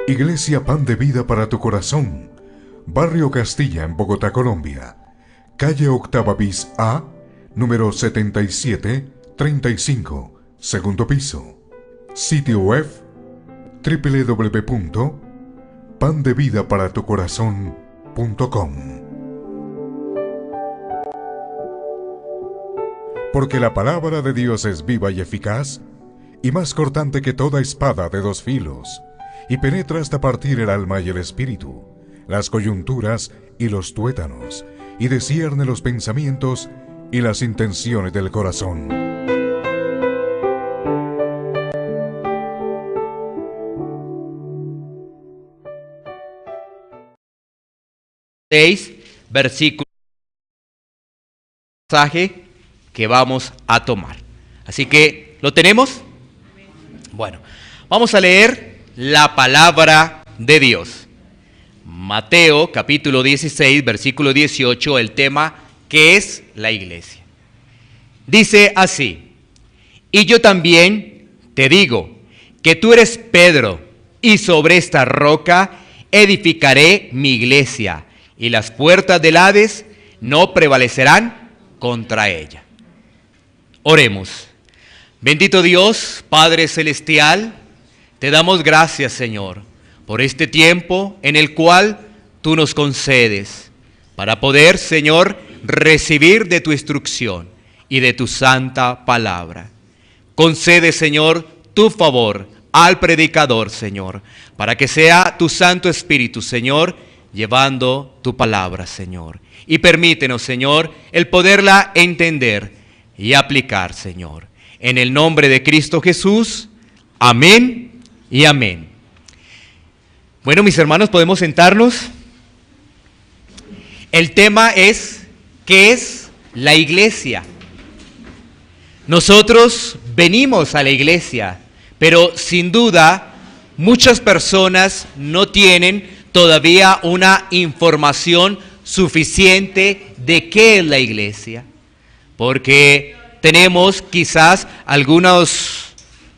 Iglesia Pan de Vida para tu Corazón, Barrio Castilla en Bogotá, Colombia. Calle Octava bis A, número 7735, segundo piso. Sitio web www.pandevidaparatucorazon.com. Porque la palabra de Dios es viva y eficaz, y más cortante que toda espada de dos filos, y penetra hasta partir el alma y el espíritu, las coyunturas y los tuétanos, y discierne los pensamientos y las intenciones del corazón. Versículo pasaje que vamos a tomar. Así que, ¿lo tenemos? Bueno, vamos a leer la palabra de Dios. Mateo capítulo 16, versículo 18, el tema que es la iglesia. Dice así: y yo también te digo que tú eres Pedro, y sobre esta roca edificaré mi iglesia, y las puertas del Hades no prevalecerán contra ella. Oremos. Bendito Dios, Padre Celestial, te damos gracias, Señor, por este tiempo en el cual tú nos concedes para poder, Señor, recibir de tu instrucción y de tu santa palabra. Concede, Señor, tu favor al predicador, Señor, para que sea tu Santo Espíritu, Señor, llevando tu palabra, Señor. Y permítenos, Señor, el poderla entender y aplicar, Señor. En el nombre de Cristo Jesús, amén y amén. Bueno, mis hermanos, ¿podemos sentarnos? El tema es, ¿qué es la iglesia? Nosotros venimos a la iglesia, pero sin duda muchas personas no tienen todavía una información suficiente de qué es la iglesia, porque tenemos quizás algunos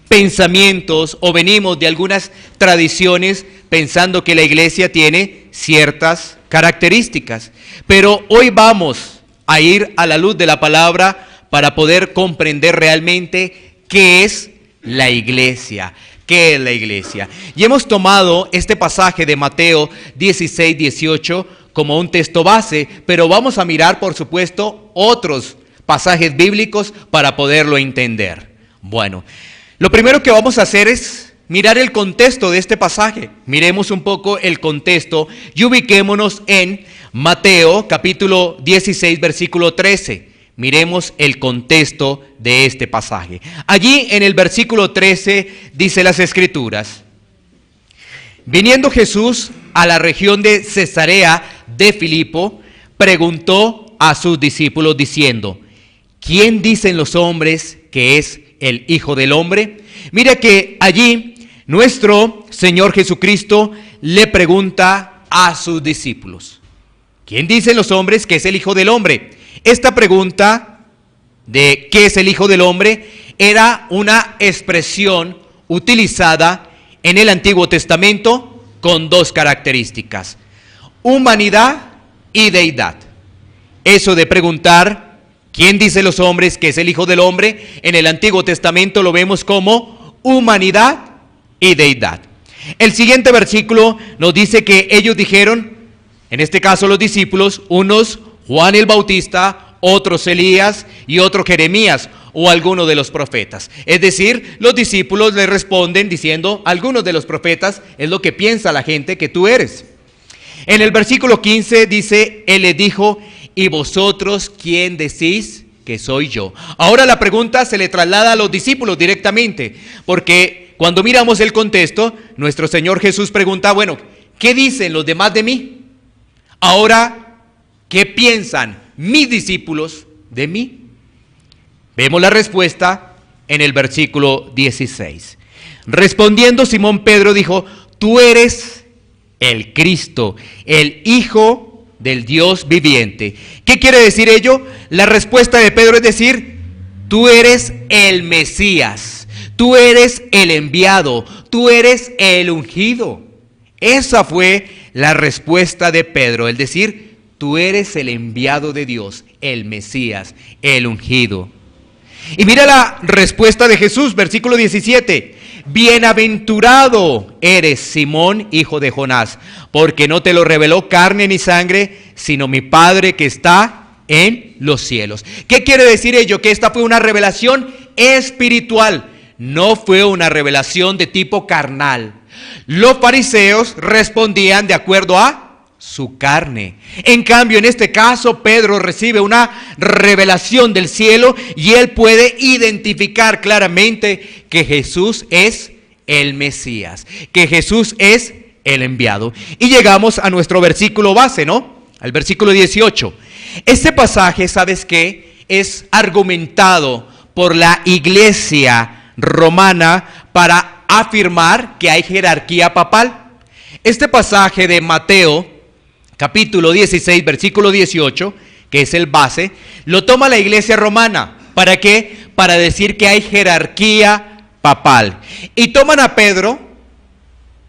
pensamientos o venimos de algunas tradiciones pensando que la iglesia tiene ciertas características. Pero hoy vamos a ir a la luz de la palabra para poder comprender realmente qué es la iglesia. ¿Qué es la iglesia? Y hemos tomado este pasaje de Mateo 16, 18 como un texto base, pero vamos a mirar, por supuesto, otros pasajes bíblicos para poderlo entender. Bueno, lo primero que vamos a hacer es mirar el contexto de este pasaje. Miremos un poco el contexto y ubiquémonos en Mateo capítulo 16, versículo 13. Miremos el contexto de este pasaje. Allí en el versículo 13 dice las Escrituras: viniendo Jesús a la región de Cesarea de Filipo, preguntó a sus discípulos diciendo: ¿quién dicen los hombres que es el Hijo del Hombre? Mira que allí nuestro Señor Jesucristo le pregunta a sus discípulos: ¿quién dicen los hombres que es el Hijo del Hombre? Esta pregunta de ¿qué es el Hijo del Hombre? Era una expresión utilizada en el Antiguo Testamento con dos características: humanidad y deidad. Eso de preguntar ¿quién dice los hombres que es el Hijo del Hombre? En el Antiguo Testamento lo vemos como humanidad y deidad. El siguiente versículo nos dice que ellos dijeron, en este caso los discípulos, unos Juan el Bautista, otros Elías y otro Jeremías o alguno de los profetas. Es decir, los discípulos le responden diciendo, algunos de los profetas es lo que piensa la gente que tú eres. En el versículo 15 dice, él les dijo, ¿y vosotros quién decís que soy yo? Ahora la pregunta se le traslada a los discípulos directamente, porque cuando miramos el contexto, nuestro Señor Jesús pregunta, bueno, ¿qué dicen los demás de mí? Ahora, ¿qué piensan mis discípulos de mí? Vemos la respuesta en el versículo 16. Respondiendo Simón Pedro dijo, tú eres el Cristo, el Hijo del Dios viviente. ¿Qué quiere decir ello? La respuesta de Pedro es decir, tú eres el Mesías, tú eres el enviado, tú eres el ungido. Esa fue la respuesta de Pedro, el decir, tú eres el enviado de Dios, el Mesías, el ungido. Y mira la respuesta de Jesús, versículo 17. Bienaventurado eres, Simón, hijo de Jonás, porque no te lo reveló carne ni sangre, sino mi Padre que está en los cielos. ¿Qué quiere decir ello? Que esta fue una revelación espiritual, no fue una revelación de tipo carnal. Los fariseos respondían de acuerdo a su carne. En cambio, en este caso, Pedro recibe una revelación del cielo y él puede identificar claramente que Jesús es el Mesías, que Jesús es el enviado. Y llegamos a nuestro versículo base, ¿no? Al versículo 18. Este pasaje, ¿sabes qué? Es argumentado por la iglesia romana para afirmar que hay jerarquía papal. Este pasaje de Mateo, capítulo 16, versículo 18, que es el base, lo toma la iglesia romana. ¿Para qué? Para decir que hay jerarquía papal. Y toman a Pedro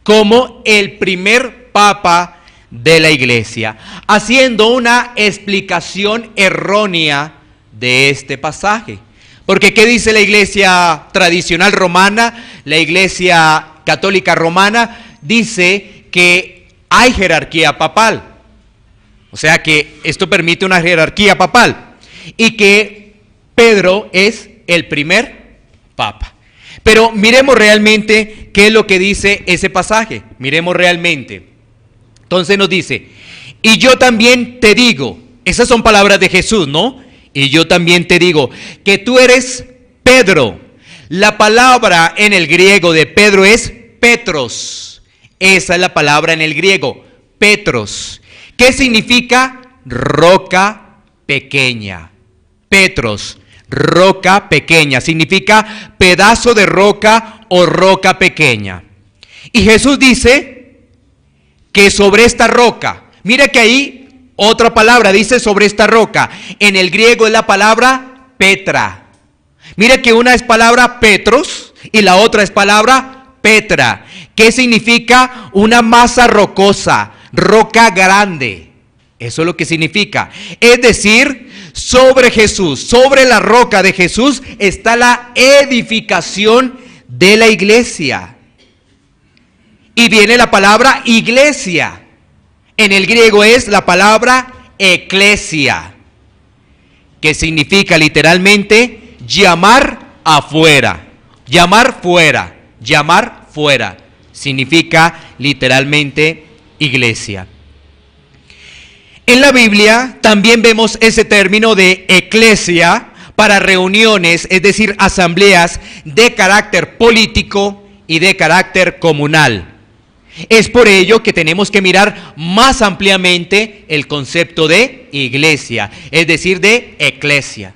como el primer papa de la iglesia, haciendo una explicación errónea de este pasaje. Porque ¿qué dice la iglesia tradicional romana? La iglesia católica romana dice que hay jerarquía papal. O sea que esto permite una jerarquía papal y que Pedro es el primer papa. Pero miremos realmente qué es lo que dice ese pasaje. Miremos realmente. Entonces nos dice, y yo también te digo, esas son palabras de Jesús, ¿no? Y yo también te digo que tú eres Pedro. La palabra en el griego de Pedro es Petros. Esa es la palabra en el griego, Petros. ¿Qué significa? Roca pequeña. Petros, roca pequeña. Significa pedazo de roca o roca pequeña. Y Jesús dice que sobre esta roca, mira que ahí otra palabra dice sobre esta roca. En el griego es la palabra Petra. Mira que una es palabra Petros y la otra es palabra Petra. ¿Qué significa? Una masa rocosa, roca grande. Eso es lo que significa. Es decir, sobre Jesús, sobre la roca de Jesús está la edificación de la iglesia. Y viene la palabra iglesia. En el griego es la palabra eclesia, que significa literalmente llamar afuera, llamar fuera, llamar fuera. Significa literalmente iglesia. En la Biblia también vemos ese término de eclesia para reuniones, es decir, asambleas de carácter político y de carácter comunal. Es por ello que tenemos que mirar más ampliamente el concepto de iglesia, es decir, de eclesia.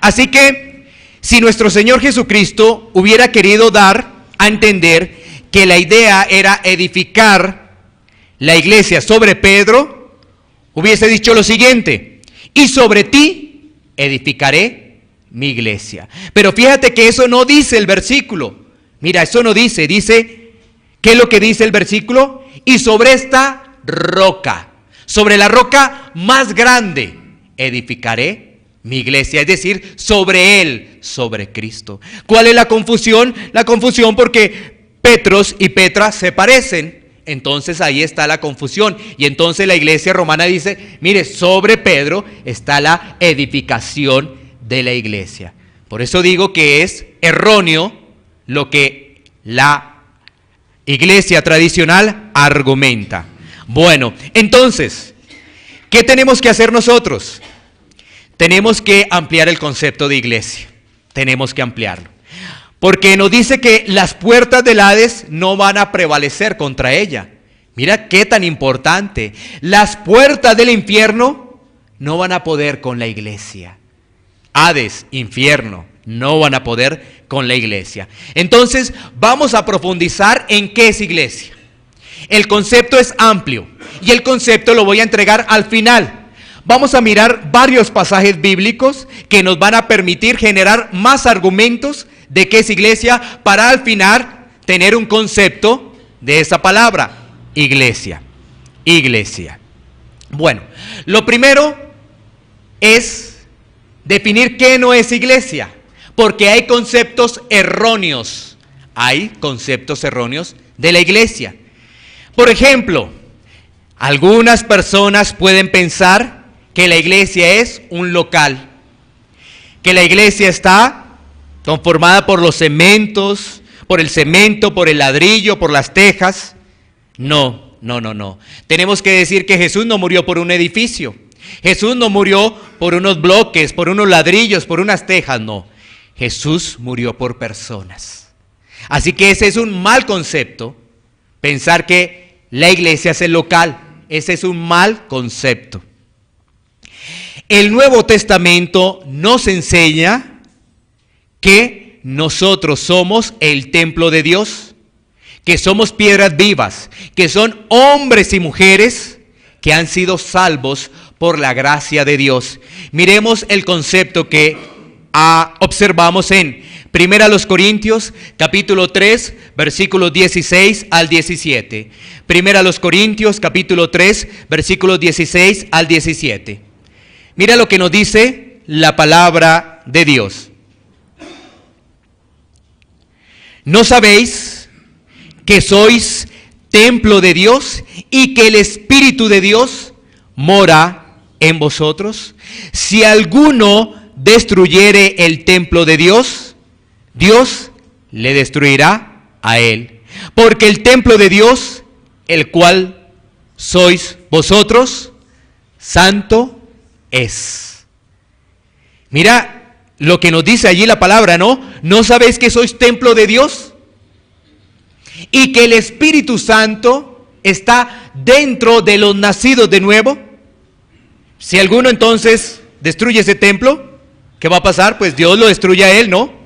Así que, si nuestro Señor Jesucristo hubiera querido dar a entender que la idea era edificar la iglesia sobre Pedro, hubiese dicho lo siguiente: y sobre ti edificaré mi iglesia. Pero fíjate que eso no dice el versículo. Mira, eso no dice, ¿qué es lo que dice el versículo? Y sobre esta roca, sobre la roca más grande, edificaré mi iglesia. Es decir, sobre él, sobre Cristo. ¿Cuál es la confusión? La confusión porque Petros y Petra se parecen. Entonces ahí está la confusión. Y entonces la iglesia romana dice, mire, sobre Pedro está la edificación de la iglesia. Por eso digo que es erróneo lo que la iglesia tradicional argumenta. Bueno, entonces, ¿qué tenemos que hacer nosotros? Tenemos que ampliar el concepto de iglesia. Tenemos que ampliarlo. Porque nos dice que las puertas del Hades no van a prevalecer contra ella. Mira qué tan importante. Las puertas del infierno no van a poder con la iglesia. Hades, infierno, no van a poder con la iglesia. Entonces, vamos a profundizar en qué es iglesia. El concepto es amplio y el concepto lo voy a entregar al final. Vamos a mirar varios pasajes bíblicos que nos van a permitir generar más argumentos de qué es iglesia para al final tener un concepto de esa palabra. iglesia? Iglesia. Bueno, lo primero es definir qué no es iglesia, porque hay conceptos erróneos. Hay conceptos erróneos de la iglesia. Por ejemplo, algunas personas pueden pensar que la iglesia es un local, que la iglesia está conformada por los cementos, por el cemento, por el ladrillo, por las tejas. No. Tenemos que decir que Jesús no murió por un edificio. Jesús no murió por unos bloques, por unos ladrillos, por unas tejas, no. Jesús murió por personas. Así que ese es un mal concepto, pensar que la iglesia es el local. Ese es un mal concepto. El Nuevo Testamento nos enseña que nosotros somos el templo de Dios, que somos piedras vivas, que son hombres y mujeres que han sido salvos por la gracia de Dios. Miremos el concepto que observamos en 1 Corintios capítulo 3, versículos 16 al 17. 1 Corintios capítulo 3, versículos 16 al 17. Mira lo que nos dice la palabra de Dios. ¿No sabéis que sois templo de Dios y que el Espíritu de Dios mora en vosotros? Si alguno destruyere el templo de Dios, Dios le destruirá a él. Porque el templo de Dios, el cual sois vosotros, santo es. Mira lo que nos dice allí la palabra, ¿no? ¿No sabéis que sois templo de Dios? Y que el Espíritu Santo está dentro de los nacidos de nuevo. Si alguno entonces destruye ese templo, ¿qué va a pasar? Pues Dios lo destruye a él, ¿no?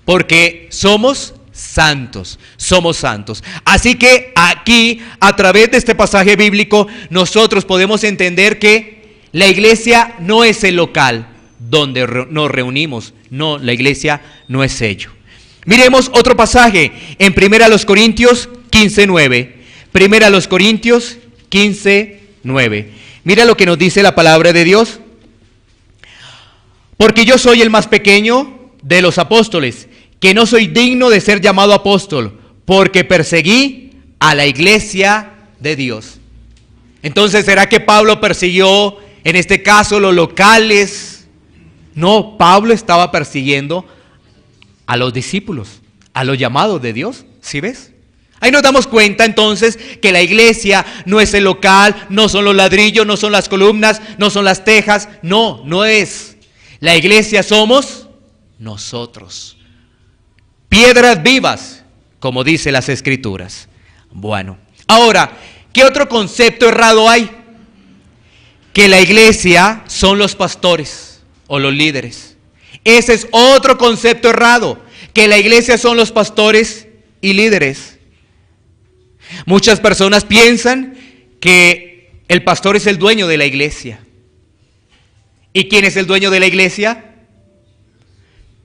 Porque somos santos, somos santos. Así que aquí, a través de este pasaje bíblico, nosotros podemos entender que la iglesia no es el local donde nos reunimos. No, la iglesia no es ello. Miremos otro pasaje en 1 Corintios 15:9. 1 Corintios 15:9. Mira lo que nos dice la palabra de Dios. Porque yo soy el más pequeño de los apóstoles, que no soy digno de ser llamado apóstol, porque perseguí a la iglesia de Dios. Entonces, ¿será que Pablo persiguió, en este caso, los locales? No, Pablo estaba persiguiendo a los discípulos, a los llamados de Dios. ¿Sí ves? Ahí nos damos cuenta entonces que la iglesia no es el local, no son los ladrillos, no son las columnas, no son las tejas. No, no es. La iglesia somos nosotros. Piedras vivas, como dice las Escrituras. Bueno, ahora, ¿qué otro concepto errado hay? Que la iglesia son los pastores o los líderes. Ese es otro concepto errado, que la iglesia son los pastores y líderes. Muchas personas piensan que el pastor es el dueño de la iglesia. ¿Y quién es el dueño de la iglesia?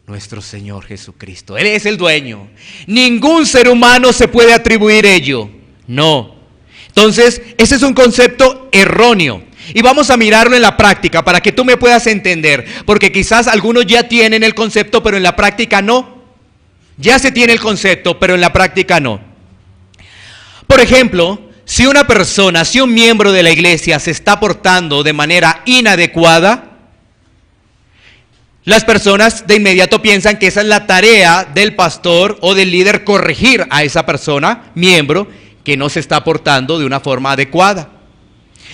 Nuestro Señor Jesucristo. Él es el dueño. Ningún ser humano se puede atribuir ello. No. Entonces, ese es un concepto erróneo. Y vamos a mirarlo en la práctica para que tú me puedas entender. Porque quizás algunos ya tienen el concepto, pero en la práctica no. Ya se tiene el concepto, pero en la práctica no. Por ejemplo, si una persona, si un miembro de la iglesia se está portando de manera inadecuada, las personas de inmediato piensan que esa es la tarea del pastor o del líder, corregir a esa persona, miembro, que no se está portando de una forma adecuada.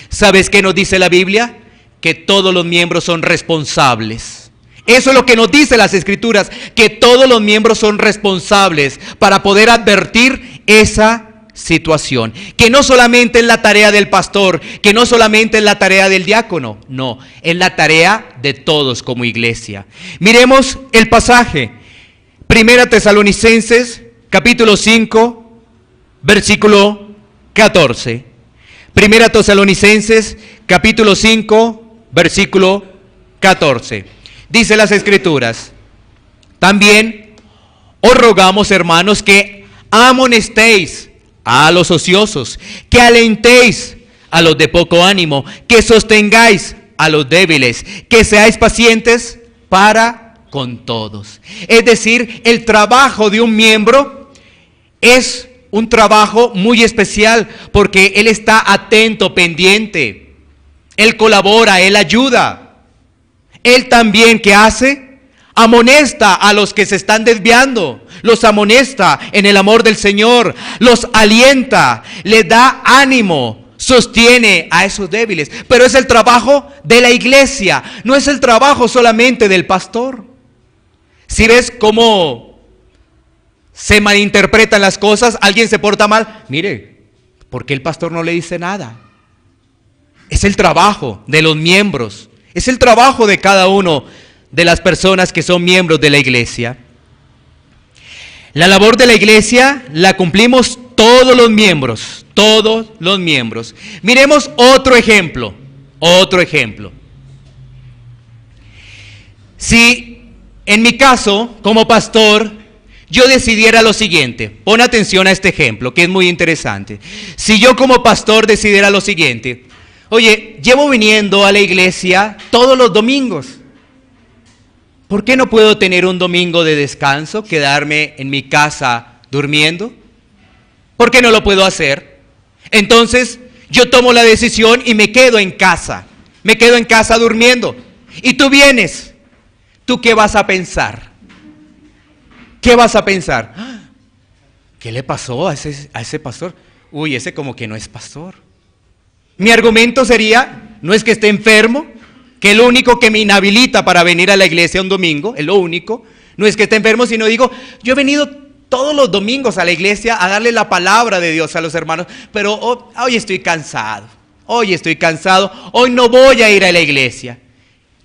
¿Sabes qué nos dice la Biblia? Que todos los miembros son responsables. Eso es lo que nos dice las Escrituras, que todos los miembros son responsables para poder advertir esa situación. Que no solamente es la tarea del pastor, que no solamente es la tarea del diácono, no, es la tarea de todos como iglesia. Miremos el pasaje, 1 Tesalonicenses, capítulo 5, versículo 14. 1 Tesalonicenses, capítulo 5, versículo 14. Dice las Escrituras: también os rogamos, hermanos, que amonestéis a los ociosos, que alentéis a los de poco ánimo, que sostengáis a los débiles, que seáis pacientes para con todos. Es decir, el trabajo de un miembro es un trabajo muy especial porque él está atento, pendiente, él colabora, él ayuda. Él también, ¿qué hace? Amonesta a los que se están desviando, los amonesta en el amor del Señor, los alienta, les da ánimo, sostiene a esos débiles. Pero es el trabajo de la iglesia, no es el trabajo solamente del pastor. Si ves cómo se malinterpretan las cosas, alguien se porta mal, mire, ¿por qué el pastor no le dice nada? Es el trabajo de los miembros, es el trabajo de cada uno de las personas que son miembros de la iglesia. La labor de la iglesia la cumplimos todos los miembros, todos los miembros. Miremos otro ejemplo. Si en mi caso, como pastor, yo decidiera lo siguiente, pon atención a este ejemplo, que es muy interesante. Si yo como pastor decidiera lo siguiente, oye, llevo viniendo a la iglesia todos los domingos. ¿Por qué no puedo tener un domingo de descanso, quedarme en mi casa durmiendo? ¿Por qué no lo puedo hacer? Entonces, yo tomo la decisión y me quedo en casa durmiendo. Y tú vienes, ¿tú qué vas a pensar? ¿Qué vas a pensar? ¿Qué le pasó a ese pastor? Uy, ese como que no es pastor. Mi argumento sería, no es que esté enfermo, que lo único que me inhabilita para venir a la iglesia un domingo, es lo único, no es que esté enfermo, sino digo, yo he venido todos los domingos a la iglesia a darle la palabra de Dios a los hermanos, pero hoy estoy cansado, hoy no voy a ir a la iglesia.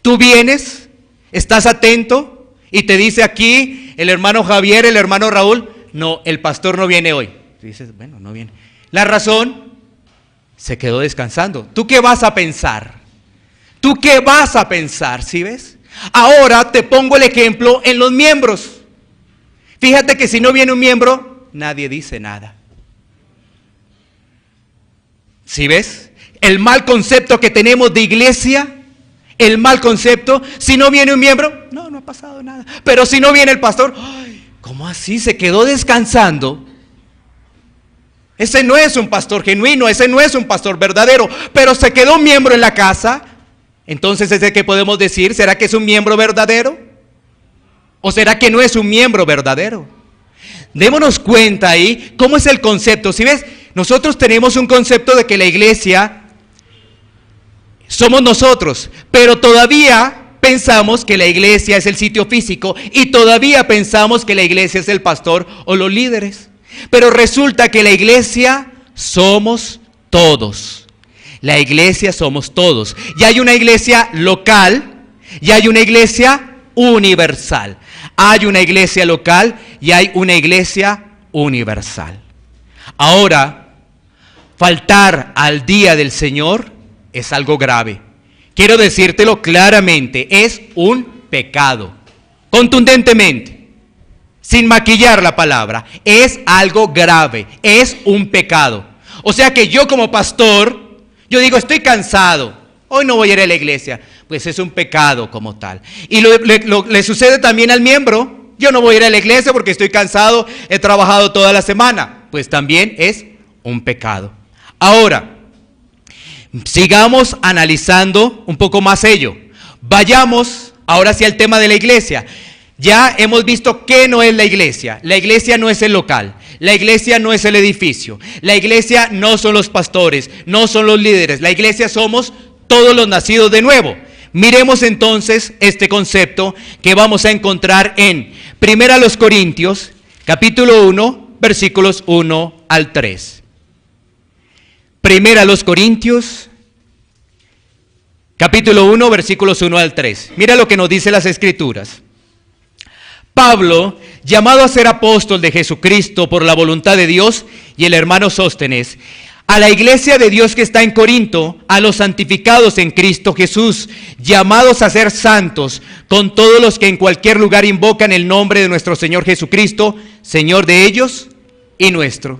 Tú vienes, estás atento y te dice aquí el hermano Javier, el hermano Raúl, no, el pastor no viene hoy. Tú dices, bueno, no viene. La razón, se quedó descansando. ¿Tú qué vas a pensar? ¿Tú qué vas a pensar? ¿Sí ves? Ahora te pongo el ejemplo en los miembros. Fíjate que si no viene un miembro, nadie dice nada. ¿Sí ves? El mal concepto que tenemos de iglesia, el mal concepto, si no viene un miembro, no ha pasado nada. Pero si no viene el pastor, ay, ¿cómo así? Se quedó descansando. Ese no es un pastor genuino, ese no es un pastor verdadero, pero se quedó un miembro en la casa. Entonces, ¿es el que podemos decir? ¿Será que es un miembro verdadero? ¿O será que no es un miembro verdadero? Démonos cuenta ahí cómo es el concepto. ¿Sí ves? Nosotros tenemos un concepto de que la iglesia somos nosotros, pero todavía pensamos que la iglesia es el sitio físico y todavía pensamos que la iglesia es el pastor o los líderes. Pero resulta que la iglesia somos todos. La iglesia somos todos. Y hay una iglesia local y hay una iglesia universal. Hay una iglesia local y hay una iglesia universal. Ahora, faltar al día del Señor es algo grave. Quiero decírtelo claramente, es un pecado. Contundentemente, sin maquillar la palabra, es algo grave, es un pecado. O sea que yo como pastor, yo digo, estoy cansado, hoy no voy a ir a la iglesia. Pues es un pecado como tal. Y le sucede también al miembro. Yo no voy a ir a la iglesia porque estoy cansado, he trabajado toda la semana. Pues también es un pecado. Ahora, sigamos analizando un poco más ello. Vayamos ahora hacia el tema de la iglesia. Ya hemos visto qué no es la iglesia. La iglesia no es el local. La iglesia no es el edificio. La iglesia no son los pastores, no son los líderes. La iglesia somos todos los nacidos de nuevo. Miremos entonces este concepto que vamos a encontrar en 1 Corintios, capítulo 1, versículos 1 al 3. 1 Corintios, capítulo 1, versículos 1 al 3. Mira lo que nos dice las Escrituras. Pablo, llamado a ser apóstol de Jesucristo por la voluntad de Dios, y el hermano Sóstenes, a la iglesia de Dios que está en Corinto, a los santificados en Cristo Jesús, llamados a ser santos, con todos los que en cualquier lugar invocan el nombre de nuestro Señor Jesucristo, Señor de ellos y nuestro.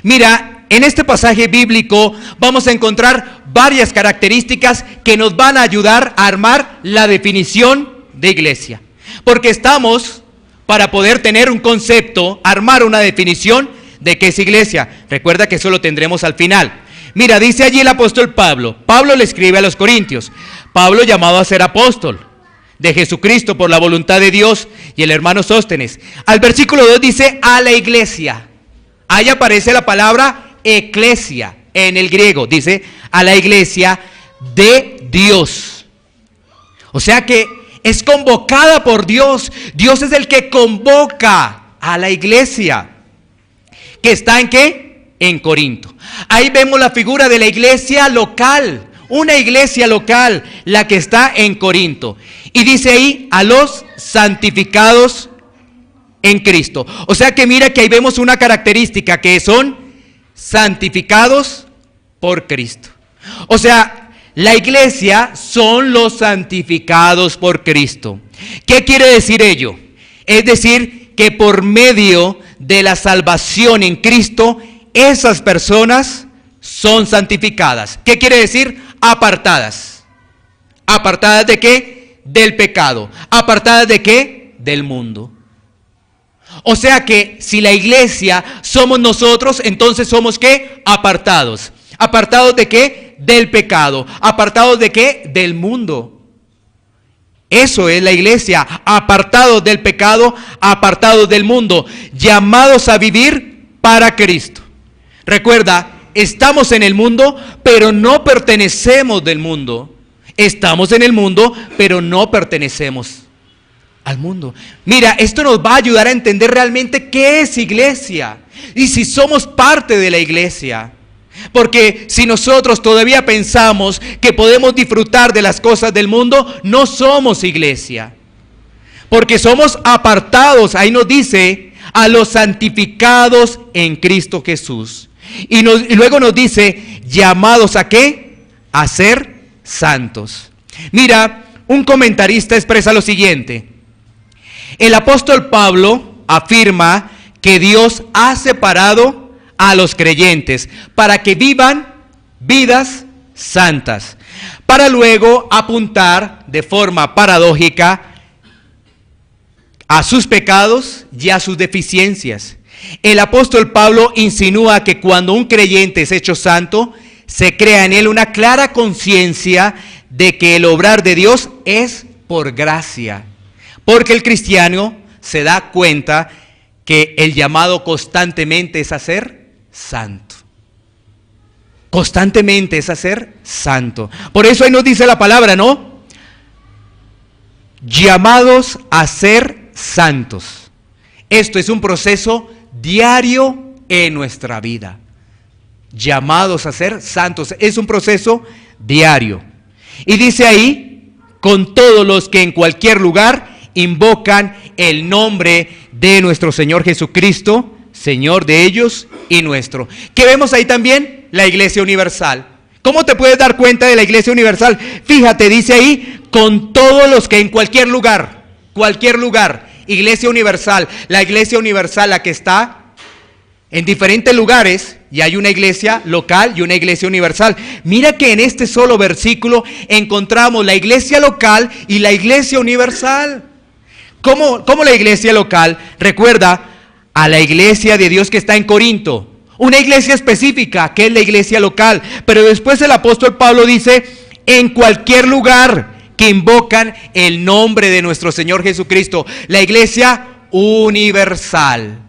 Mira, en este pasaje bíblico vamos a encontrar varias características que nos van a ayudar a armar la definición de iglesia. Porque estamos, para poder tener un concepto, armar una definición de qué es iglesia. Recuerda que eso lo tendremos al final. Mira, dice allí el apóstol Pablo. Pablo le escribe a los Corintios. Pablo llamado a ser apóstol de Jesucristo por la voluntad de Dios, y el hermano Sóstenes. Al versículo 2 dice a la iglesia. Ahí aparece la palabra eclesia en el griego. Dice a la iglesia de Dios. O sea que es convocada por Dios. Dios es el que convoca a la iglesia. ¿Que está en qué? En Corinto. Ahí vemos la figura de la iglesia local. Una iglesia local, la que está en Corinto. Y dice ahí a los santificados en Cristo. O sea que mira que ahí vemos una característica, que son santificados por Cristo. O sea, la iglesia son los santificados por Cristo. ¿Qué quiere decir ello? Es decir, que por medio de la salvación en Cristo, esas personas son santificadas. ¿Qué quiere decir? Apartadas. ¿Apartadas de qué? Del pecado. ¿Apartadas de qué? Del mundo. O sea que si la iglesia somos nosotros, entonces somos ¿qué? Apartados. ¿Apartados de qué? Del pecado. ¿Apartados de qué? Del mundo. Eso es la iglesia, apartados del pecado, apartados del mundo, llamados a vivir para Cristo. Recuerda, estamos en el mundo, pero no pertenecemos del mundo. Estamos en el mundo, pero no pertenecemos al mundo. Mira, esto nos va a ayudar a entender realmente qué es iglesia y si somos parte de la iglesia. Porque si nosotros todavía pensamos que podemos disfrutar de las cosas del mundo, no somos iglesia. Porque somos apartados, ahí nos dice, a los santificados en Cristo Jesús. Y luego nos dice, llamados ¿a qué? A ser santos. Mira, un comentarista expresa lo siguiente. El apóstol Pablo afirma que Dios ha separado a los creyentes para que vivan vidas santas, para luego apuntar de forma paradójica a sus pecados y a sus deficiencias. El apóstol Pablo insinúa que cuando un creyente es hecho santo, se crea en él una clara conciencia de que el obrar de Dios es por gracia, porque el cristiano se da cuenta que el llamado constantemente es a ser santo. Constantemente es a ser santo. Por eso ahí nos dice la palabra, ¿no? Llamados a ser santos. Esto es un proceso diario en nuestra vida. Llamados a ser santos. Es un proceso diario. Y dice ahí, con todos los que en cualquier lugar invocan el nombre de nuestro Señor Jesucristo, Señor de ellos y nuestro. ¿Qué vemos ahí también? La iglesia universal. ¿Cómo te puedes dar cuenta de la iglesia universal? Fíjate, dice ahí, con todos los que en cualquier lugar, iglesia universal. La iglesia universal, la que está en diferentes lugares, y hay una iglesia local y una iglesia universal. Mira que en este solo versículo encontramos la iglesia local y la iglesia universal. ¿Cómo la iglesia local? Recuerda a la iglesia de Dios que está en Corinto, una iglesia específica que es la iglesia local, pero después el apóstol Pablo dice, en cualquier lugar que invocan el nombre de nuestro Señor Jesucristo, la iglesia universal.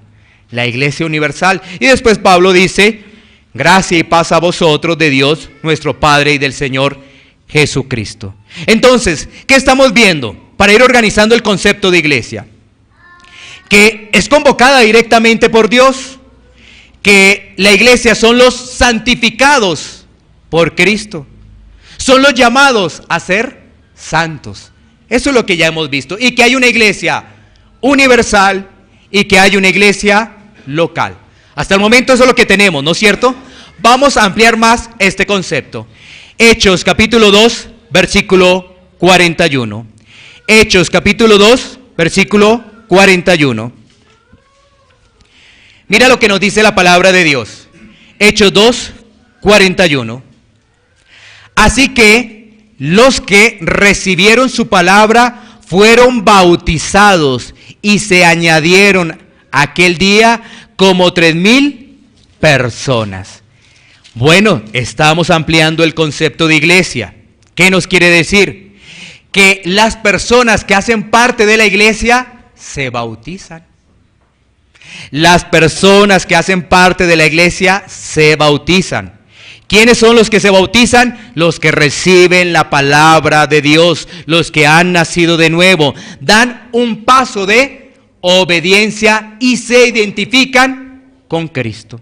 La iglesia universal. Y después Pablo dice, gracia y paz a vosotros de Dios, nuestro Padre, y del Señor Jesucristo. Entonces, ¿qué estamos viendo? Para ir organizando el concepto de iglesia. Que es convocada directamente por Dios. Que la iglesia son los santificados por Cristo. Son los llamados a ser santos. Eso es lo que ya hemos visto. Y que hay una iglesia universal y que hay una iglesia local. Hasta el momento eso es lo que tenemos, ¿no es cierto? Vamos a ampliar más este concepto. Hechos capítulo 2, versículo 41. Hechos capítulo 2, versículo 41. Mira lo que nos dice la palabra de Dios. Hechos 2, 41. Así que los que recibieron su palabra fueron bautizados y se añadieron aquel día como 3,000 personas. Bueno, estamos ampliando el concepto de iglesia. ¿Qué nos quiere decir? Que las personas que hacen parte de la iglesia se bautizan. Las personas que hacen parte de la iglesia se bautizan. ¿Quiénes son los que se bautizan? Los que reciben la palabra de Dios, los que han nacido de nuevo, dan un paso de obediencia y se identifican con Cristo.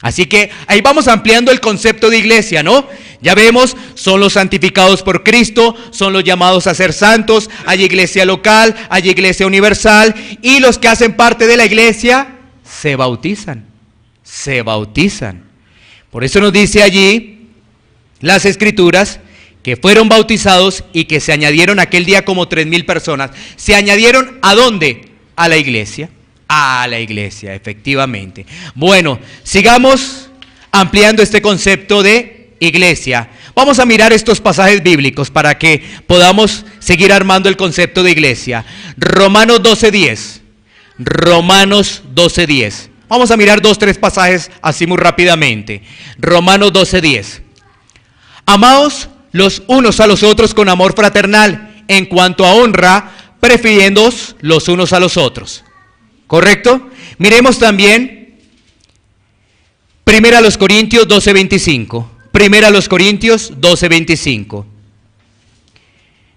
Así que ahí vamos ampliando el concepto de iglesia, ¿no? Ya vemos, son los santificados por Cristo, son los llamados a ser santos, hay iglesia local, hay iglesia universal, y los que hacen parte de la iglesia se bautizan, se bautizan. Por eso nos dice allí las Escrituras que fueron bautizados y que se añadieron aquel día como 3,000 personas. ¿Se añadieron a dónde? A la iglesia. A la iglesia, efectivamente. Bueno, sigamos ampliando este concepto de iglesia. Vamos a mirar estos pasajes bíblicos para que podamos seguir armando el concepto de iglesia. Romanos 12:10. Romanos 12:10. Vamos a mirar 2-3 pasajes así muy rápidamente. Romanos 12:10. Amaos los unos a los otros con amor fraternal, en cuanto a honra, prefiriéndoos los unos a los otros. ¿Correcto? Miremos también 1 Corintios 12:25. 1 Corintios 12:25.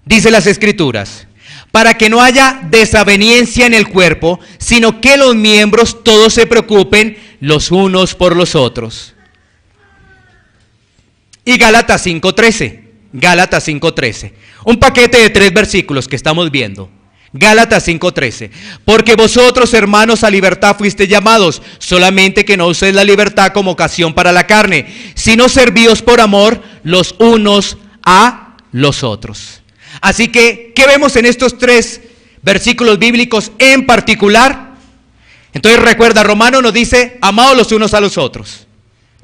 Dice las Escrituras: para que no haya desaveniencia en el cuerpo, sino que los miembros todos se preocupen los unos por los otros. Y Gálatas 5:13. Gálatas 5:13. Un paquete de 3 versículos que estamos viendo. Gálatas 5:13. Porque vosotros, hermanos, a libertad fuisteis llamados, solamente que no uséis la libertad como ocasión para la carne, sino servíos por amor los unos a los otros. Así que, ¿qué vemos en estos 3 versículos bíblicos en particular? Entonces recuerda, Romano nos dice, amados los unos a los otros,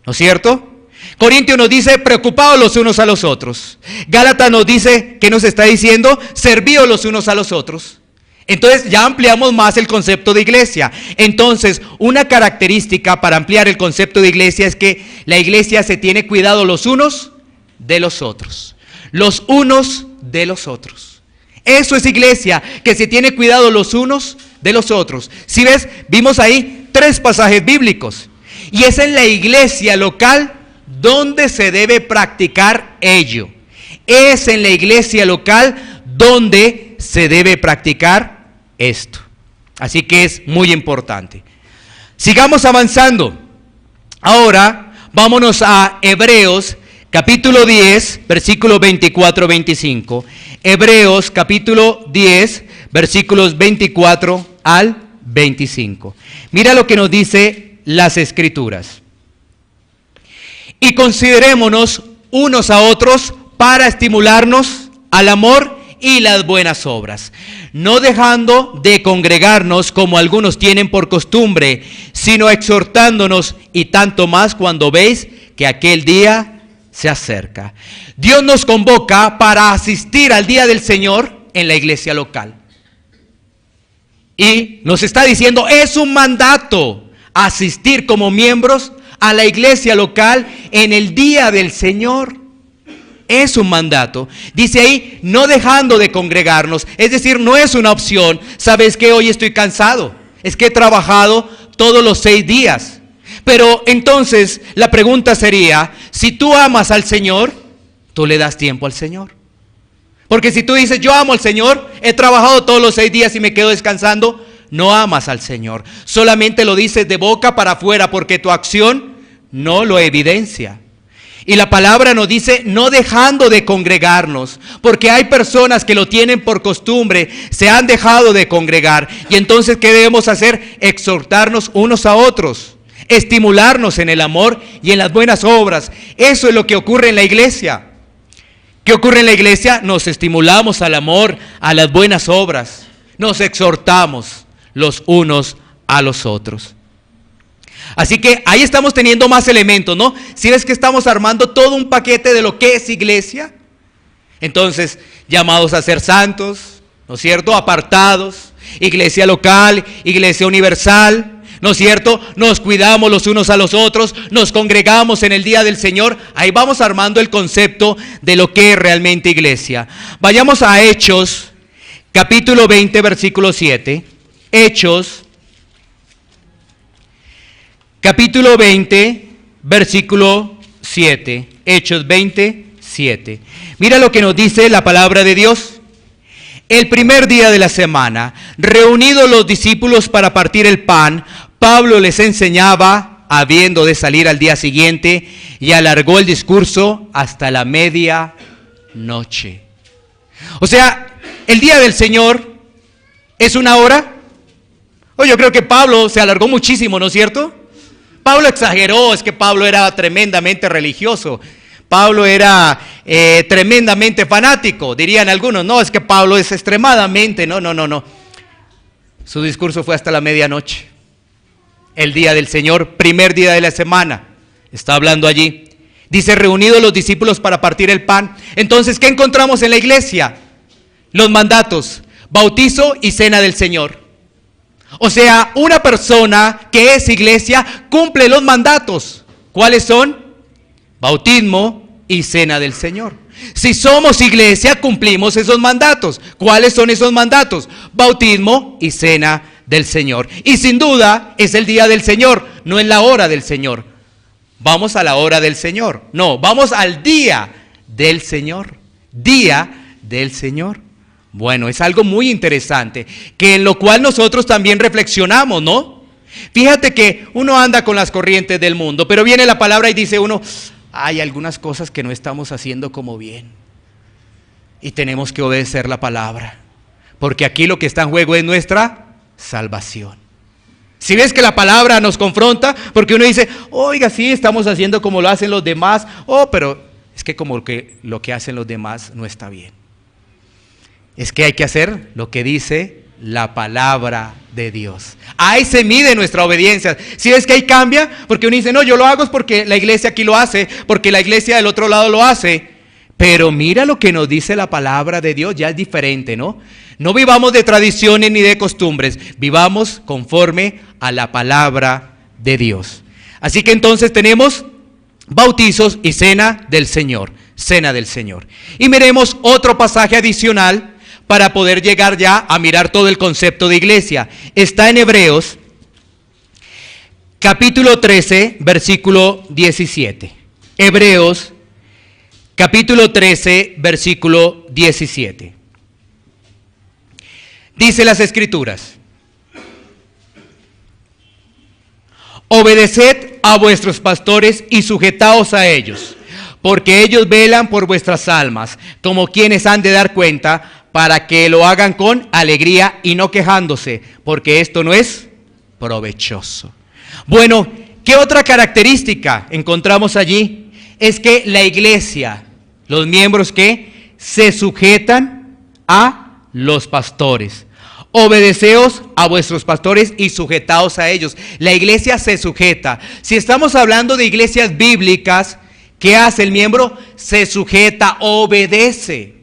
¿no es cierto? Corintios nos dice, preocupados los unos a los otros. Gálatas nos dice, ¿qué nos está diciendo? Servíos los unos a los otros. Entonces ya ampliamos más el concepto de iglesia. Entonces, una característica para ampliar el concepto de iglesia es que la iglesia se tiene cuidado los unos de los otros. Los unos de los otros. Eso es iglesia, que se tiene cuidado los unos de los otros. Si ves, vimos ahí 3 pasajes bíblicos. Y es en la iglesia local donde se debe practicar ello. Es en la iglesia local donde se debe practicar esto. Así que es muy importante. Sigamos avanzando. Ahora vámonos a Hebreos capítulo 10, versículos 24-25. Hebreos capítulo 10, versículos 24 al 25. Mira lo que nos dice las Escrituras. Y considerémonos unos a otros para estimularnos al amor y las buenas obras, no dejando de congregarnos como algunos tienen por costumbre, sino exhortándonos, y tanto más cuando veis que aquel día se acerca. Dios nos convoca para asistir al día del Señor en la iglesia local. Y nos está diciendo, es un mandato asistir como miembros a la iglesia local en el día del Señor. Es un mandato. Dice ahí, no dejando de congregarnos. Es decir, no es una opción. ¿Sabes qué? Hoy estoy cansado. Es que he trabajado todos los 6 días. Pero entonces la pregunta sería, si tú amas al Señor, tú le das tiempo al Señor. Porque si tú dices, yo amo al Señor, he trabajado todos los 6 días y me quedo descansando, no amas al Señor. Solamente lo dices de boca para afuera porque tu acción no lo evidencia. Y la palabra nos dice, no dejando de congregarnos, porque hay personas que lo tienen por costumbre, se han dejado de congregar. Y entonces, ¿qué debemos hacer? Exhortarnos unos a otros, estimularnos en el amor y en las buenas obras. Eso es lo que ocurre en la iglesia. ¿Qué ocurre en la iglesia? Nos estimulamos al amor, a las buenas obras. Nos exhortamos los unos a los otros. Así que ahí estamos teniendo más elementos, ¿no? Si ves que estamos armando todo un paquete de lo que es iglesia. Entonces, llamados a ser santos, ¿no es cierto? Apartados, iglesia local, iglesia universal, ¿no es cierto? Nos cuidamos los unos a los otros, nos congregamos en el día del Señor. Ahí vamos armando el concepto de lo que es realmente iglesia. Vayamos a Hechos, capítulo 20, versículo 7. Hechos, capítulo 20, versículo 7. Hechos 20, 7. Mira lo que nos dice la palabra de Dios. El primer día de la semana, reunidos los discípulos para partir el pan, Pablo les enseñaba, habiendo de salir al día siguiente, y alargó el discurso hasta la medianoche. O sea, el día del Señor es una hora. Yo creo que Pablo se alargó muchísimo, ¿no es cierto? Pablo exageró, es que Pablo era tremendamente religioso. Pablo era tremendamente fanático, dirían algunos. No, es que Pablo es extremadamente, no. Su discurso fue hasta la medianoche. El día del Señor, primer día de la semana, está hablando allí. Dice, reunidos los discípulos para partir el pan. Entonces, ¿qué encontramos en la iglesia? Los mandatos, bautizo y cena del Señor. O sea, una persona que es iglesia cumple los mandatos. ¿Cuáles son? Bautismo y cena del Señor. Si somos iglesia, cumplimos esos mandatos. ¿Cuáles son esos mandatos? Bautismo y cena del Señor. Y sin duda es el día del Señor, no es la hora del Señor. Vamos a la hora del Señor. No, vamos al día del Señor. Día del Señor. Bueno, es algo muy interesante, que en lo cual nosotros también reflexionamos, ¿no? Fíjate que uno anda con las corrientes del mundo, pero viene la palabra y dice uno, hay algunas cosas que no estamos haciendo como bien. Y tenemos que obedecer la palabra, porque aquí lo que está en juego es nuestra salvación. Si ves que la palabra nos confronta, porque uno dice, oiga, sí, estamos haciendo como lo hacen los demás, pero es que como que lo que hacen los demás no está bien. Es que hay que hacer lo que dice la palabra de Dios. Ahí se mide nuestra obediencia. Si ves que ahí cambia, porque uno dice, no, yo lo hago es porque la iglesia aquí lo hace, porque la iglesia del otro lado lo hace. Pero mira lo que nos dice la palabra de Dios, ya es diferente, ¿no? No vivamos de tradiciones ni de costumbres, vivamos conforme a la palabra de Dios. Así que entonces tenemos bautizos y cena del Señor, cena del Señor. Y miremos otro pasaje adicional para poder llegar ya a mirar todo el concepto de iglesia. Está en Hebreos, capítulo 13, versículo 17. Hebreos, capítulo 13, versículo 17. Dice las Escrituras: obedeced a vuestros pastores y sujetaos a ellos, porque ellos velan por vuestras almas, como quienes han de dar cuenta, para que lo hagan con alegría y no quejándose, porque esto no es provechoso. Bueno, ¿qué otra característica encontramos allí? Es que la iglesia, los miembros que se sujetan a los pastores. Obedeceos a vuestros pastores y sujetaos a ellos. La iglesia se sujeta. Si estamos hablando de iglesias bíblicas, ¿qué hace el miembro? Se sujeta, obedece.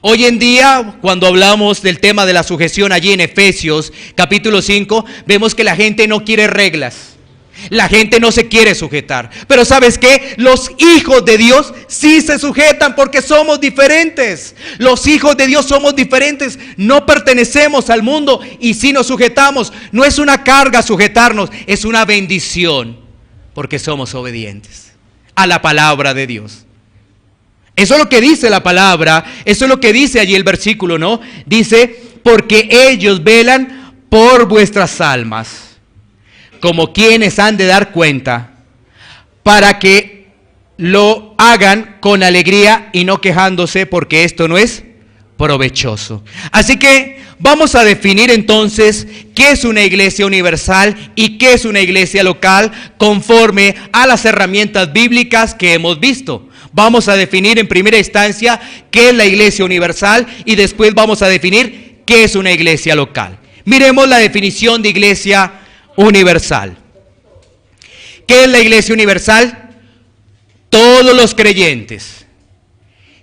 Hoy en día, cuando hablamos del tema de la sujeción allí en Efesios, capítulo 5, vemos que la gente no quiere reglas. La gente no se quiere sujetar. Pero ¿sabes qué? Los hijos de Dios sí se sujetan porque somos diferentes. Los hijos de Dios somos diferentes. No pertenecemos al mundo y sí nos sujetamos. No es una carga sujetarnos, es una bendición porque somos obedientes a la palabra de Dios. Eso es lo que dice la palabra, eso es lo que dice allí el versículo, ¿no? Dice, porque ellos velan por vuestras almas, como quienes han de dar cuenta, para que lo hagan con alegría y no quejándose, porque esto no es provechoso. Así que vamos a definir entonces qué es una iglesia universal y qué es una iglesia local conforme a las herramientas bíblicas que hemos visto. Vamos a definir en primera instancia qué es la iglesia universal y después vamos a definir qué es una iglesia local. Miremos la definición de iglesia universal. ¿Qué es la Iglesia Universal? Todos los creyentes,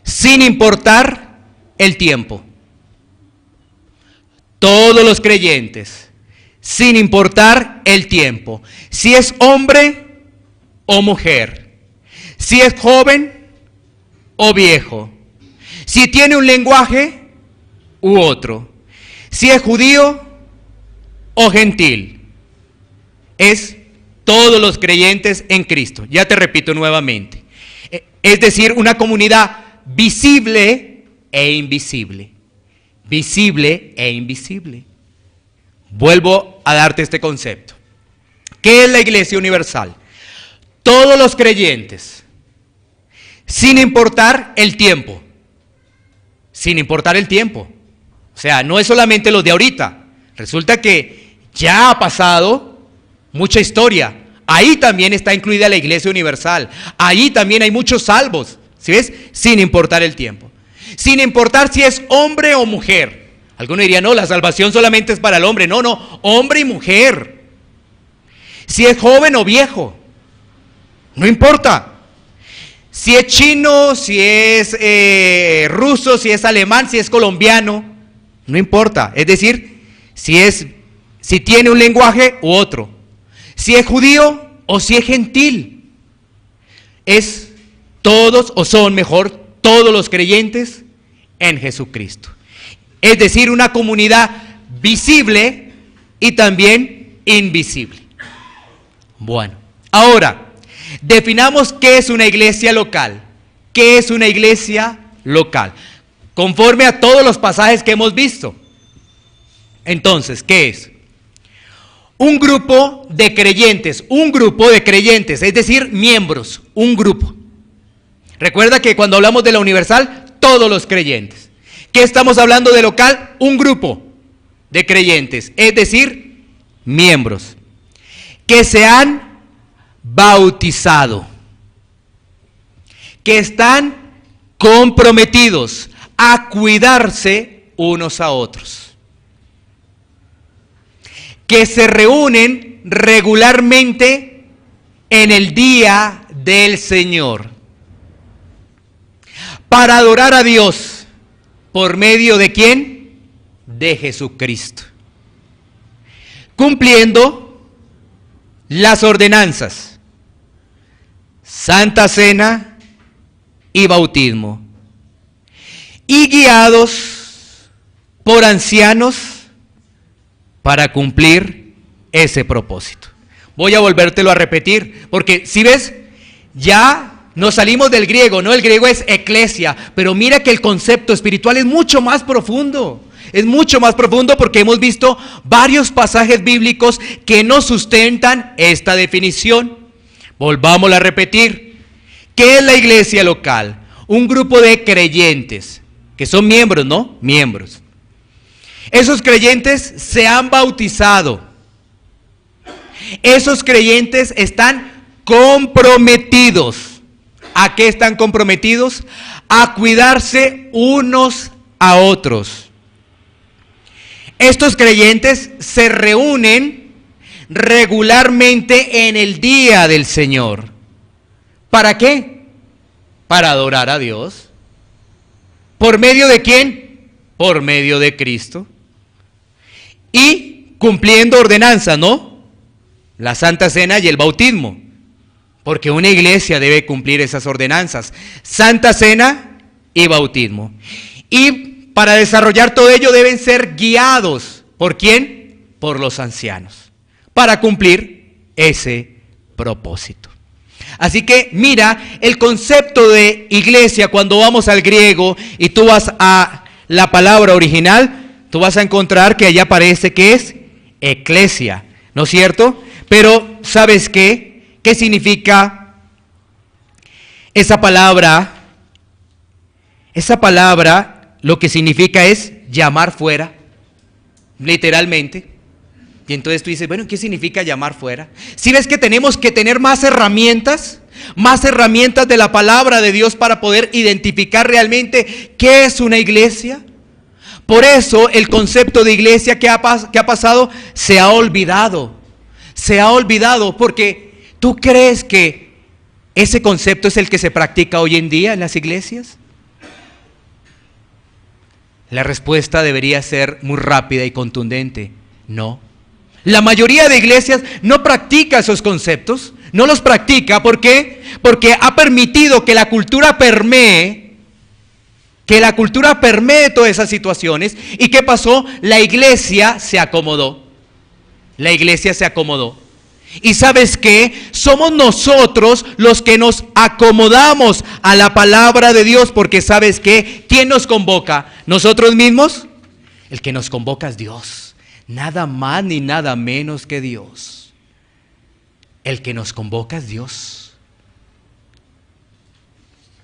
sin importar el tiempo. Todos los creyentes, sin importar el tiempo. Si es hombre o mujer, si es joven o viejo, si tiene un lenguaje u otro, si es judío o gentil, es todos los creyentes en Cristo. Ya te repito nuevamente. Es decir, una comunidad visible e invisible. Visible e invisible. Vuelvo a darte este concepto. ¿Qué es la Iglesia Universal? Todos los creyentes, sin importar el tiempo. Sin importar el tiempo. O sea, no es solamente los de ahorita. Resulta que ya ha pasado mucha historia. Ahí también está incluida la Iglesia Universal. Ahí también hay muchos salvos. ¿Sí ves? Sin importar el tiempo. Sin importar si es hombre o mujer. Alguno diría, no, la salvación solamente es para el hombre. No, hombre y mujer. Si es joven o viejo. No importa. Si es chino, si es ruso, si es alemán, si es colombiano. No importa. Es decir, si tiene un lenguaje u otro. Si es judío o si es gentil. Es todos, o son mejor, todos los creyentes en Jesucristo. Es decir, una comunidad visible y también invisible. Bueno, ahora, definamos qué es una iglesia local. ¿Qué es una iglesia local? Conforme a todos los pasajes que hemos visto. Entonces, ¿qué es? Un grupo de creyentes, es decir, miembros, un grupo. Recuerda que cuando hablamos de la universal, todos los creyentes. ¿Qué estamos hablando de local? Un grupo de creyentes, es decir, miembros, que se han bautizado, que están comprometidos a cuidarse unos a otros, que se reúnen regularmente en el día del Señor para adorar a Dios. ¿Por medio de quién? De Jesucristo. Cumpliendo las ordenanzas, Santa Cena y bautismo. Y guiados por ancianos para cumplir ese propósito. Voy a volvértelo a repetir, porque si ves, ya nos salimos del griego, ¿no? El griego es eclesia, pero mira que el concepto espiritual es mucho más profundo. Es mucho más profundo porque hemos visto varios pasajes bíblicos que nos sustentan esta definición. Volvámosla a repetir. ¿Qué es la iglesia local? Un grupo de creyentes, que son miembros, ¿no? Miembros. Esos creyentes se han bautizado. Esos creyentes están comprometidos. ¿A qué están comprometidos? A cuidarse unos a otros. Estos creyentes se reúnen regularmente en el día del Señor. ¿Para qué? Para adorar a Dios. ¿Por medio de quién? Por medio de Cristo. Y cumpliendo ordenanzas, ¿no? La Santa Cena y el bautismo. Porque una iglesia debe cumplir esas ordenanzas. Santa Cena y bautismo. Y para desarrollar todo ello deben ser guiados. ¿Por quién? Por los ancianos. Para cumplir ese propósito. Así que mira, el concepto de iglesia, cuando vamos al griego y tú vas a la palabra original, tú vas a encontrar que allí aparece que es eclesia, ¿no es cierto? Pero ¿sabes qué? ¿Qué significa esa palabra? Esa palabra lo que significa es llamar fuera, literalmente. Y entonces tú dices, bueno, ¿qué significa llamar fuera? ¿Sí ves que tenemos que tener más herramientas de la palabra de Dios para poder identificar realmente qué es una iglesia? Por eso el concepto de iglesia que ha pasado se ha olvidado. Se ha olvidado porque ¿Tú crees que ese concepto es el que se practica hoy en día en las iglesias? La respuesta debería ser muy rápida y contundente. No. La mayoría de iglesias no practica esos conceptos, no los practica. ¿Por qué? Porque ha permitido que la cultura permee todas esas situaciones. ¿Y qué pasó? La iglesia se acomodó. La iglesia se acomodó. ¿Y sabes qué? Somos nosotros los que nos acomodamos a la palabra de Dios, porque ¿sabes qué? ¿Quién nos convoca? ¿Nosotros mismos? El que nos convoca es Dios. Nada más ni nada menos que Dios. El que nos convoca es Dios.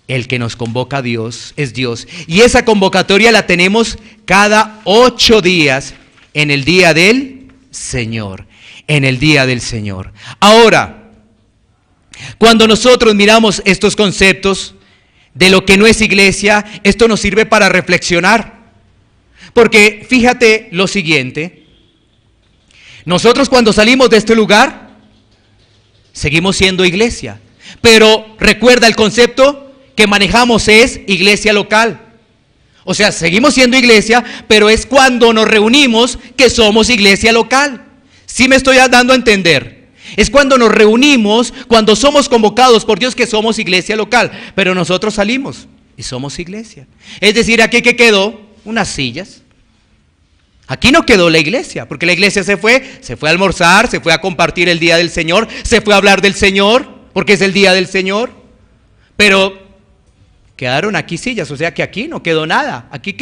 El que nos convoca a Dios es Dios. Y esa convocatoria la tenemos cada 8 días en el día del Señor. En el día del Señor. Ahora, cuando nosotros miramos estos conceptos de lo que no es iglesia, esto nos sirve para reflexionar. Porque fíjate lo siguiente. Nosotros cuando salimos de este lugar, seguimos siendo iglesia. Pero recuerda, el concepto que manejamos es iglesia local. O sea, seguimos siendo iglesia, pero es cuando nos reunimos que somos iglesia local. ¿Sí me estoy dando a entender? Es cuando nos reunimos, cuando somos convocados por Dios, que somos iglesia local. Pero nosotros salimos y somos iglesia. Es decir, aquí que quedó unas sillas. Aquí no quedó la iglesia, porque la iglesia se fue a almorzar, se fue a compartir el día del Señor, se fue a hablar del Señor, porque es el día del Señor. Pero quedaron aquí sillas, o sea que aquí no quedó nada. Aquí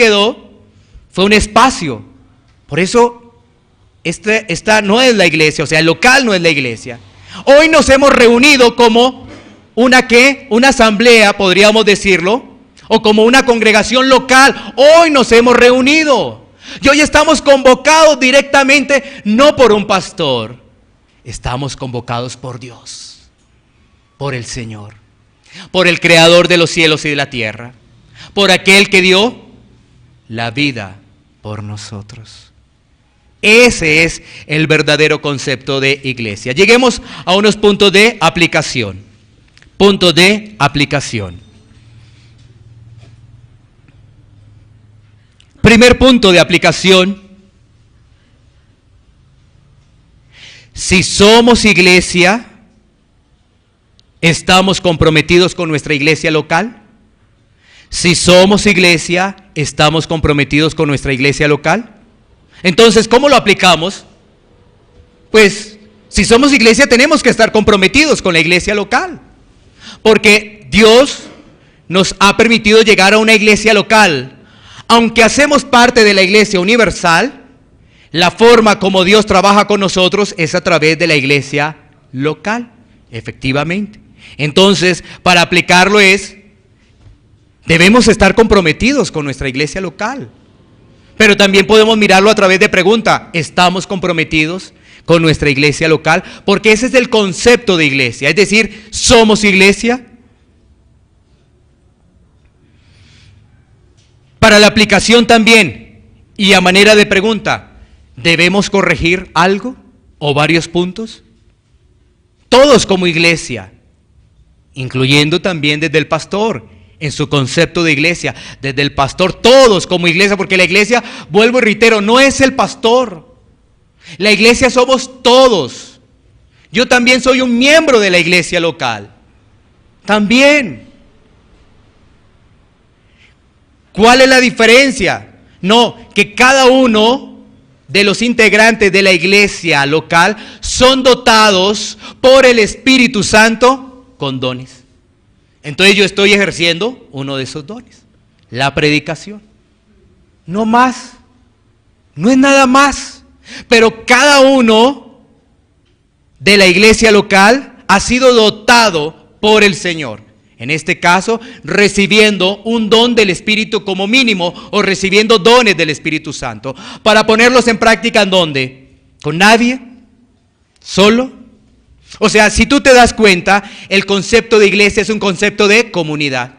fue un espacio. Por eso esta no es la iglesia, o sea, el local no es la iglesia. Hoy nos hemos reunido como una asamblea, podríamos decirlo, o como una congregación local. Hoy nos hemos reunido. Y hoy estamos convocados directamente, no por un pastor. Estamos convocados por Dios, por el Señor, por el Creador de los cielos y de la tierra, por aquel que dio la vida por nosotros. Ese es el verdadero concepto de iglesia. Lleguemos a unos puntos de aplicación. Puntos de aplicación. Primer punto de aplicación. Si somos iglesia, ¿estamos comprometidos con nuestra iglesia local? Si somos iglesia, ¿estamos comprometidos con nuestra iglesia local? Entonces, ¿cómo lo aplicamos? Pues, si somos iglesia, tenemos que estar comprometidos con la iglesia local. Porque Dios nos ha permitido llegar a una iglesia local. Aunque hacemos parte de la iglesia universal, la forma como Dios trabaja con nosotros es a través de la iglesia local, efectivamente. Entonces, para aplicarlo debemos estar comprometidos con nuestra iglesia local. Pero también podemos mirarlo a través de pregunta. ¿Estamos comprometidos con nuestra iglesia local? Porque ese es el concepto de iglesia. Es decir, ¿somos iglesia? Para la aplicación también, y a manera de pregunta, ¿debemos corregir algo o varios puntos? Todos como iglesia, incluyendo también desde el pastor. En su concepto de iglesia, desde el pastor, todos como iglesia, porque la iglesia, vuelvo y reitero, no es el pastor. La iglesia somos todos. Yo también soy un miembro de la iglesia local. También. ¿Cuál es la diferencia? No, que cada uno de los integrantes de la iglesia local son dotados por el Espíritu Santo con dones. Entonces yo estoy ejerciendo uno de esos dones, la predicación. No más, no es nada más. Pero cada uno de la iglesia local ha sido dotado por el Señor. En este caso, recibiendo un don del Espíritu como mínimo, o recibiendo dones del Espíritu Santo. Para ponerlos en práctica, ¿en dónde? ¿Con nadie? ¿Solo? O sea, si tú te das cuenta, el concepto de iglesia es un concepto de comunidad.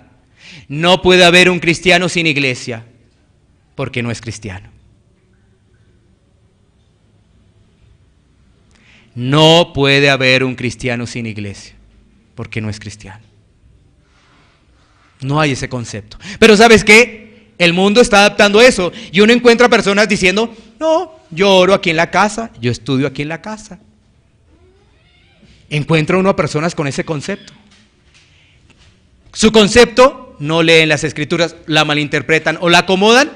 No puede haber un cristiano sin iglesia, porque no es cristiano. No puede haber un cristiano sin iglesia, porque no es cristiano. No hay ese concepto. Pero ¿sabes qué? El mundo está adaptando eso y uno encuentra personas diciendo, no, yo oro aquí en la casa, yo estudio aquí en la casa. Encuentra uno a personas con ese concepto. Su concepto no leen las escrituras, la malinterpretan o la acomodan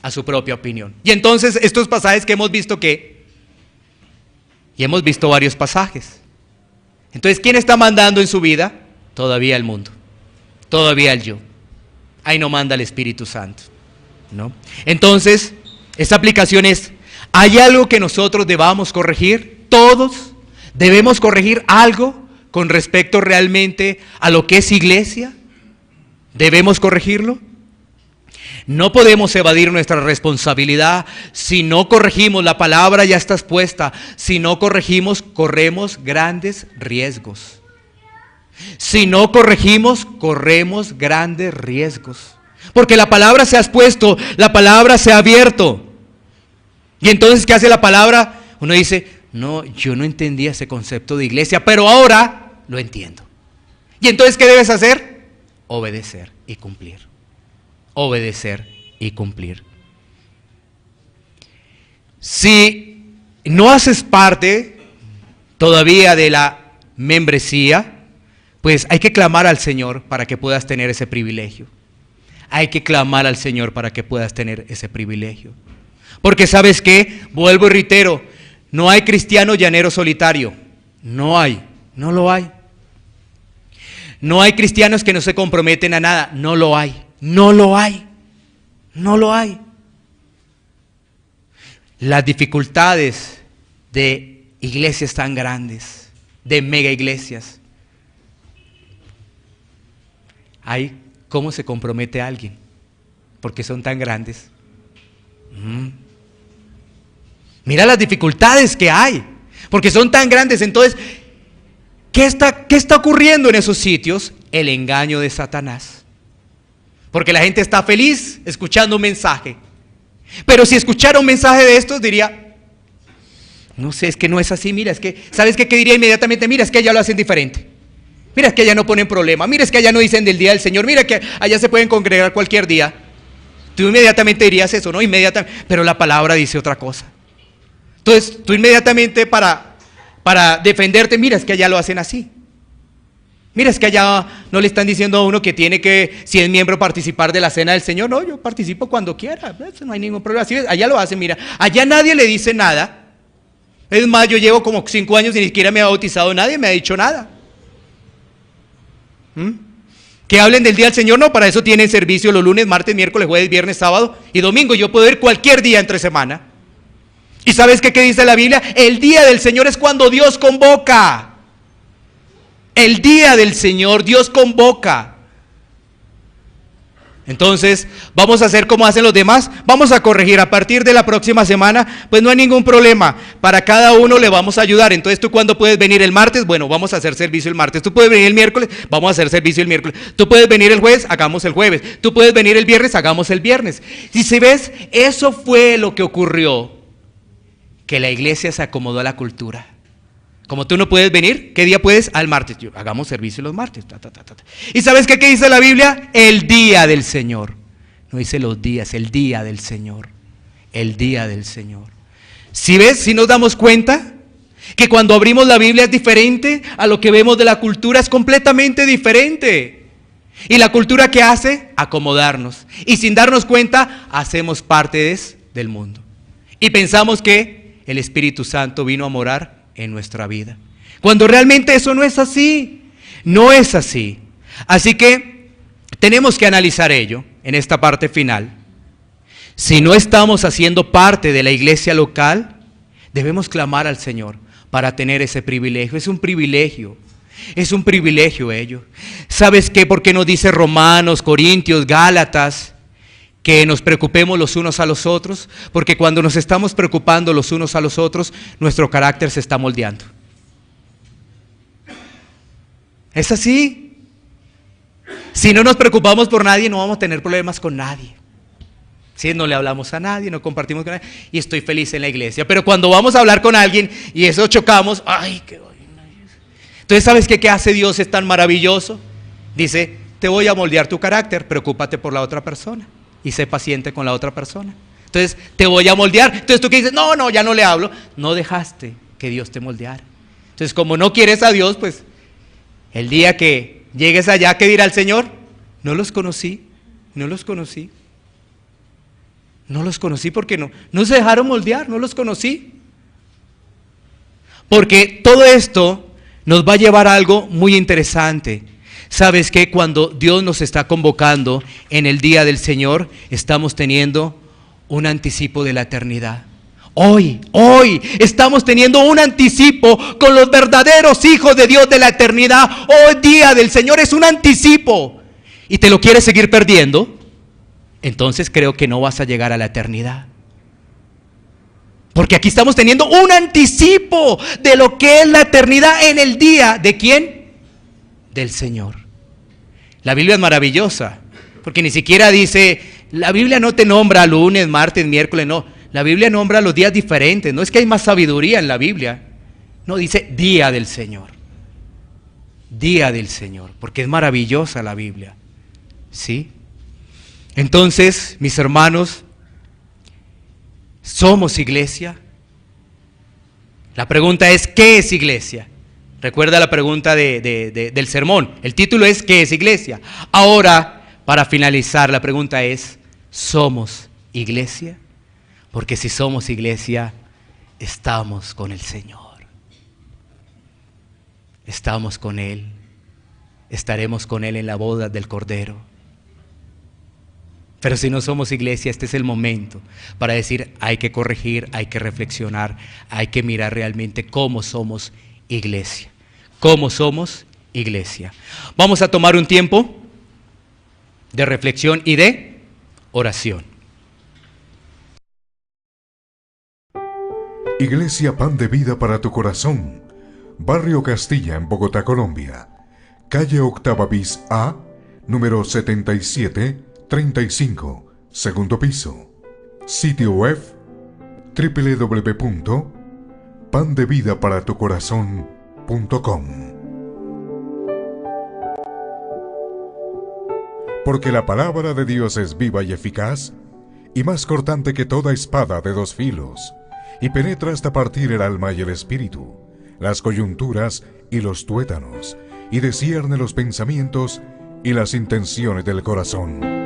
a su propia opinión. Y entonces estos pasajes que hemos visto y hemos visto varios pasajes. Entonces, ¿quién está mandando en su vida? Todavía el mundo, todavía el yo. Ahí no manda el Espíritu Santo, ¿no? Entonces, esta aplicación es, ¿hay algo que nosotros debamos corregir? Todos debemos corregir algo con respecto realmente a lo que es iglesia. ¿Debemos corregirlo? No podemos evadir nuestra responsabilidad. Si no corregimos, la palabra ya está expuesta. Si no corregimos, corremos grandes riesgos. Si no corregimos, corremos grandes riesgos. Porque la palabra se ha expuesto, la palabra se ha abierto. Y entonces, ¿qué hace la palabra? Uno dice, no, yo no entendía ese concepto de iglesia, pero ahora lo entiendo. Y entonces, ¿qué debes hacer? Obedecer y cumplir. Obedecer y cumplir. Si no haces parte todavía de la membresía, pues hay que clamar al Señor para que puedas tener ese privilegio. Hay que clamar al Señor para que puedas tener ese privilegio. Porque ¿sabes qué? Vuelvo y reitero, no hay cristiano llanero solitario. No hay, no lo hay. No hay cristianos que no se comprometen a nada. No lo hay. No lo hay, no lo hay. Las dificultades de iglesias tan grandes, de mega iglesias. Hay cómo se compromete a alguien, porque son tan grandes. Mira las dificultades que hay, porque son tan grandes. Entonces, ¿qué está ocurriendo en esos sitios? El engaño de Satanás. Porque la gente está feliz escuchando un mensaje. Pero si escuchara un mensaje de estos diría, no sé, es que no es así, mira, es que, ¿sabes qué diría inmediatamente? Mira, es que allá lo hacen diferente. Mira, es que allá no ponen problema. Mira, es que allá no dicen del día del Señor. Mira que allá se pueden congregar cualquier día. Tú inmediatamente dirías eso, ¿no? Inmediatamente. Pero la palabra dice otra cosa. Entonces, tú inmediatamente para defenderte, mira, es que allá lo hacen así. Mira, es que allá no le están diciendo a uno que tiene que, si es miembro, participar de la cena del Señor. No, yo participo cuando quiera, eso no hay ningún problema. Así es, allá lo hacen, mira. Allá nadie le dice nada. Es más, yo llevo como 5 años y ni siquiera me ha bautizado, nadie me ha dicho nada. Que hablen del día del Señor, no, para eso tienen servicio los lunes, martes, miércoles, jueves, viernes, sábado y domingo. Yo puedo ir cualquier día entre semana. ¿Y sabes qué dice la Biblia? El día del Señor es cuando Dios convoca. El día del Señor, Dios convoca. Entonces, vamos a hacer como hacen los demás. Vamos a corregir a partir de la próxima semana. Pues no hay ningún problema. Para cada uno le vamos a ayudar. Entonces, ¿tú cuándo puedes venir? ¿El martes? Bueno, vamos a hacer servicio el martes. ¿Tú puedes venir el miércoles? Vamos a hacer servicio el miércoles. ¿Tú puedes venir el jueves? Hagamos el jueves. ¿Tú puedes venir el viernes? Hagamos el viernes. Y si ves, eso fue lo que ocurrió. Que la iglesia se acomodó a la cultura. Como tú no puedes venir, ¿qué día puedes? Al martes. Hagamos servicio los martes. ¿Y sabes qué dice la Biblia? El día del Señor. No dice los días, el día del Señor. El día del Señor. Si ves, si nos damos cuenta que cuando abrimos la Biblia es diferente a lo que vemos de la cultura, es completamente diferente. ¿Y la cultura qué hace? Acomodarnos. Y sin darnos cuenta, hacemos parte del mundo. Y pensamos que el Espíritu Santo vino a morar en nuestra vida, cuando realmente eso no es así, no es así. Así que tenemos que analizar ello en esta parte final. Si no estamos haciendo parte de la iglesia local, debemos clamar al Señor para tener ese privilegio. Es un privilegio ello. ¿Sabes qué? Porque nos dice Romanos, Corintios, Gálatas, que nos preocupemos los unos a los otros, porque cuando nos estamos preocupando los unos a los otros, nuestro carácter se está moldeando. Es así. Si no nos preocupamos por nadie, no vamos a tener problemas con nadie. Sí, no le hablamos a nadie, no compartimos con nadie y estoy feliz en la iglesia. Pero cuando vamos a hablar con alguien y eso chocamos, ¡ay, qué vaina! Entonces, ¿sabes qué hace Dios? Es tan maravilloso. Dice, te voy a moldear tu carácter, preocúpate por la otra persona y sé paciente con la otra persona. Entonces, te voy a moldear. Entonces, tú que dices, no, ya no le hablo. No dejaste que Dios te moldeara. Entonces, como no quieres a Dios, pues, el día que llegues allá, ¿qué dirá el Señor? No los conocí porque no se dejaron moldear, no los conocí. Porque todo esto nos va a llevar a algo muy interesante. ¿Sabes qué? Cuando Dios nos está convocando en el día del Señor, estamos teniendo un anticipo de la eternidad. Hoy estamos teniendo un anticipo con los verdaderos hijos de Dios de la eternidad. Hoy día del Señor es un anticipo. ¿Y te lo quieres seguir perdiendo? Entonces creo que no vas a llegar a la eternidad. Porque aquí estamos teniendo un anticipo de lo que es la eternidad en el día. ¿De quién? Del Señor. La Biblia es maravillosa, porque ni siquiera dice, la Biblia no te nombra lunes, martes, miércoles, no. La Biblia nombra los días diferentes. No es que hay más sabiduría en la Biblia. No, dice día del Señor. Día del Señor, porque es maravillosa la Biblia. ¿Sí? Entonces, mis hermanos, ¿somos iglesia? La pregunta es, ¿qué es iglesia? Recuerda la pregunta del sermón. El título es, ¿qué es iglesia? Ahora, para finalizar, la pregunta es, ¿somos iglesia? Porque si somos iglesia, estamos con el Señor. Estamos con Él. Estaremos con Él en la boda del Cordero. Pero si no somos iglesia, este es el momento para decir, hay que corregir, hay que reflexionar, hay que mirar realmente cómo somos iglesia. ¿Cómo somos iglesia? Vamos a tomar un tiempo de reflexión y de oración. Iglesia Pan de Vida para tu Corazón, Barrio Castilla, en Bogotá, Colombia. Calle Octava bis A, número 7735, segundo piso. Sitio web www.pandevidaparatucorazon.com. Porque la palabra de Dios es viva y eficaz, y más cortante que toda espada de dos filos, y penetra hasta partir el alma y el espíritu, las coyunturas y los tuétanos, y discierne los pensamientos y las intenciones del corazón.